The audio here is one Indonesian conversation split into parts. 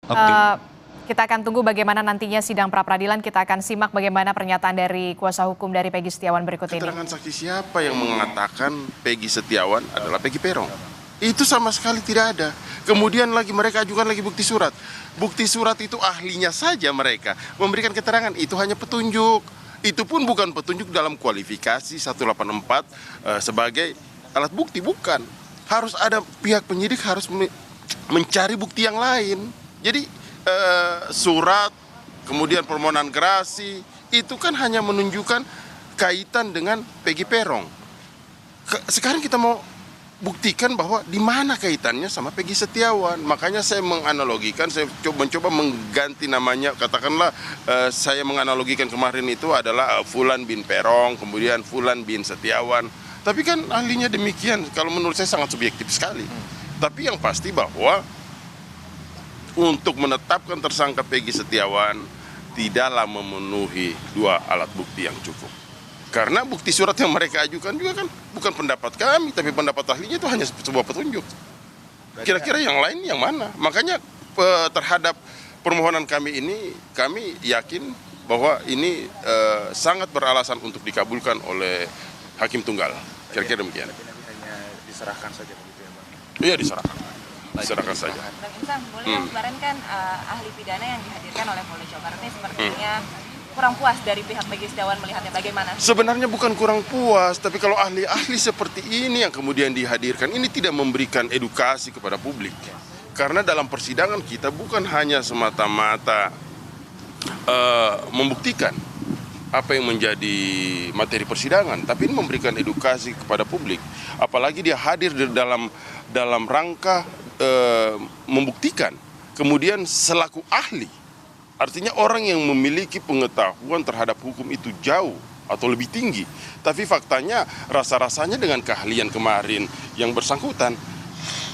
Oke. Kita akan tunggu bagaimana nantinya sidang pra-peradilan. Kita akan simak bagaimana pernyataan dari kuasa hukum dari Peggy Setiawan berikut ini. Keterangan saksi siapa yang mengatakan Peggy Setiawan adalah Peggy Peron? Itu sama sekali tidak ada. Kemudian lagi mereka ajukan lagi bukti surat. Bukti surat itu ahlinya saja mereka memberikan keterangan, itu hanya petunjuk. Itu pun bukan petunjuk dalam kualifikasi 184 sebagai alat bukti, bukan. Harus ada pihak penyidik harus mencari bukti yang lain. Jadi surat, kemudian permohonan gerasi, itu kan hanya menunjukkan kaitan dengan Peggy Peron. Sekarang kita mau buktikan bahwa di mana kaitannya sama Peggy Setiawan. Makanya saya menganalogikan, saya mencoba mengganti namanya, katakanlah saya menganalogikan kemarin itu adalah Fulan bin Peron, kemudian Fulan bin Setiawan. Tapi kan ahlinya demikian, kalau menurut saya sangat subjektif sekali. Tapi yang pasti bahwa untuk menetapkan tersangka Peggy Setiawan tidaklah memenuhi dua alat bukti yang cukup. Karena bukti surat yang mereka ajukan juga kan bukan pendapat kami, tapi pendapat ahlinya itu hanya sebuah petunjuk. Kira-kira yang lain yang mana? Makanya terhadap permohonan kami ini, kami yakin bahwa ini sangat beralasan untuk dikabulkan oleh Hakim Tunggal. Kira-kira demikian. Hanya diserahkan saja begitu ya, Bang? Iya, diserahkan. Diserahkan saja. Bang Insang, boleh yang kemarin kan ahli pidana yang dihadirkan oleh Polda Jawa Barat ini sepertinya kurang puas dari pihak Peggy Setiawan melihatnya bagaimana? Sebenarnya bukan kurang puas, tapi kalau ahli-ahli seperti ini yang kemudian dihadirkan, ini tidak memberikan edukasi kepada publik. Karena dalam persidangan kita bukan hanya semata-mata membuktikan apa yang menjadi materi persidangan, tapi ini memberikan edukasi kepada publik. Apalagi dia hadir di dalam rangka membuktikan, kemudian selaku ahli, artinya orang yang memiliki pengetahuan terhadap hukum itu jauh atau lebih tinggi. Tapi faktanya rasa-rasanya dengan keahlian kemarin yang bersangkutan,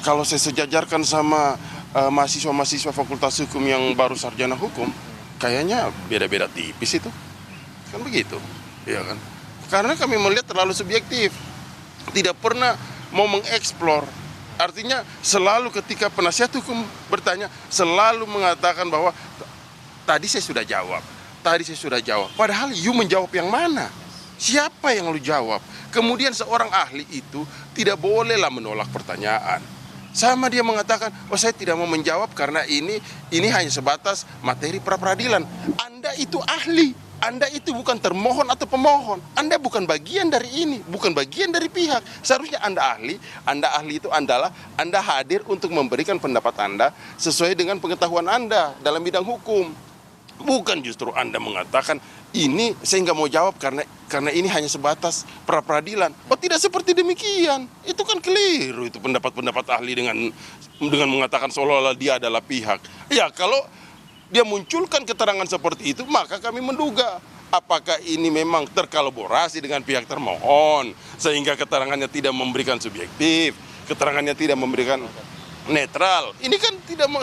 kalau saya sejajarkan sama mahasiswa-mahasiswa fakultas hukum yang baru sarjana hukum, kayaknya beda-beda tipis itu. Kan begitu, ya kan? Karena kami melihat terlalu subjektif, tidak pernah mau mengeksplor. Artinya selalu ketika penasihat hukum bertanya, selalu mengatakan bahwa tadi saya sudah jawab. Padahal you menjawab yang mana? Siapa yang lu jawab? Kemudian seorang ahli itu tidak bolehlah menolak pertanyaan. Sama dia mengatakan, oh saya tidak mau menjawab karena ini hanya sebatas materi pra-peradilan. Anda itu ahli. Anda itu bukan termohon atau pemohon. Anda bukan bagian dari ini, bukan bagian dari pihak. Seharusnya Anda ahli itu adalah Anda hadir untuk memberikan pendapat Anda sesuai dengan pengetahuan Anda dalam bidang hukum. Bukan justru Anda mengatakan, ini saya nggak mau jawab karena ini hanya sebatas pra-peradilan. Oh tidak seperti demikian. Itu kan keliru itu pendapat-pendapat ahli dengan mengatakan seolah-olah dia adalah pihak. Ya kalau dia munculkan keterangan seperti itu, maka kami menduga apakah ini memang terkolaborasi dengan pihak termohon sehingga keterangannya tidak memberikan subjektif, keterangannya tidak memberikan netral. Ini kan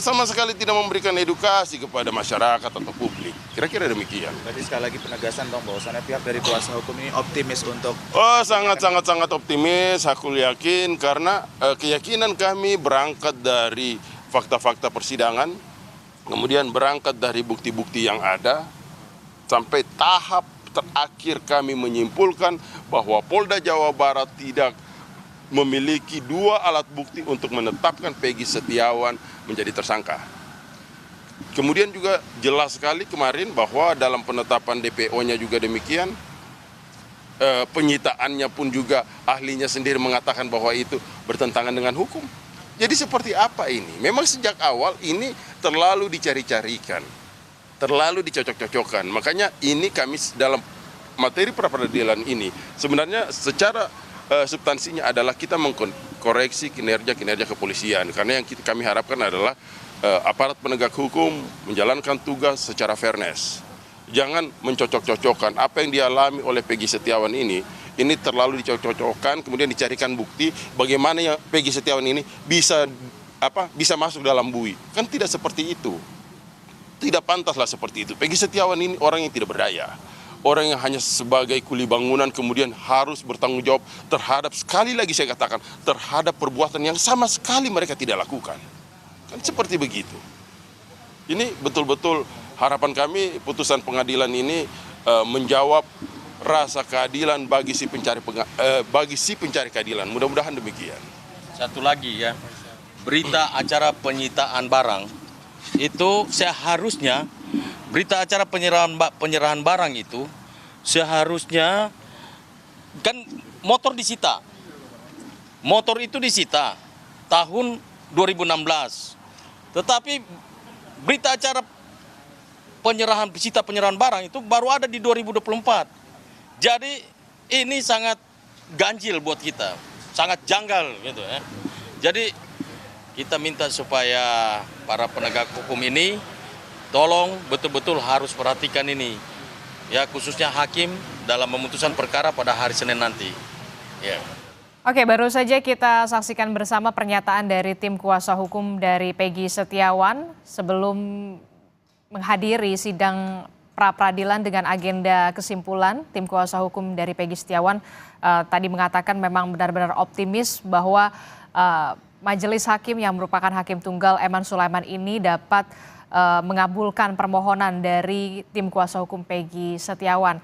sama sekali tidak memberikan edukasi kepada masyarakat atau publik. Kira-kira demikian. Tadi sekali lagi penegasan Bang, bahwasannya pihak dari kuasa hukum ini optimis untuk... Oh sangat optimis, aku yakin karena keyakinan kami berangkat dari fakta-fakta persidangan. Kemudian berangkat dari bukti-bukti yang ada, sampai tahap terakhir kami menyimpulkan bahwa Polda Jawa Barat tidak memiliki dua alat bukti untuk menetapkan Peggy Setiawan menjadi tersangka. Kemudian juga jelas sekali kemarin bahwa dalam penetapan DPO-nya juga demikian, penyitaannya pun juga ahlinya sendiri mengatakan bahwa itu bertentangan dengan hukum. Jadi seperti apa ini? Memang sejak awal ini terlalu dicari-carikan, terlalu dicocok-cocokkan. Makanya ini kami dalam materi pra-peradilan ini sebenarnya secara substansinya adalah kita mengkoreksi kinerja kepolisian. Karena yang kami harapkan adalah aparat penegak hukum menjalankan tugas secara fairness. Jangan mencocok-cocokkan apa yang dialami oleh Peggy Setiawan ini terlalu dicocok-cocokkan, kemudian dicarikan bukti bagaimana yang Peggy Setiawan ini bisa masuk dalam bui. Kan tidak seperti itu. Tidak pantaslah seperti itu. Peggy Setiawan ini orang yang tidak berdaya. Orang yang hanya sebagai kuli bangunan kemudian harus bertanggung jawab terhadap, sekali lagi saya katakan, terhadap perbuatan yang sama sekali mereka tidak lakukan. Kan seperti begitu. Ini betul-betul harapan kami putusan pengadilan ini menjawab rasa keadilan bagi si pencari keadilan. Mudah-mudahan demikian. Satu lagi ya, berita acara penyitaan barang itu seharusnya, berita acara penyerahan barang itu seharusnya kan motor disita. Motor itu disita tahun 2016. Tetapi berita acara penyerahan barang itu baru ada di 2024. Jadi ini sangat ganjil buat kita, sangat janggal gitu ya. Jadi kita minta supaya para penegak hukum ini tolong betul-betul harus perhatikan ini. Ya, khususnya hakim dalam memutuskan perkara pada hari Senin nanti. Ya. Oke, baru saja kita saksikan bersama pernyataan dari tim kuasa hukum dari Peggy Setiawan sebelum menghadiri sidang pra-peradilan dengan agenda kesimpulan. Tim kuasa hukum dari Peggy Setiawan tadi mengatakan memang benar-benar optimis bahwa majelis hakim yang merupakan hakim tunggal Eman Sulaiman ini dapat mengabulkan permohonan dari tim kuasa hukum Peggy Setiawan.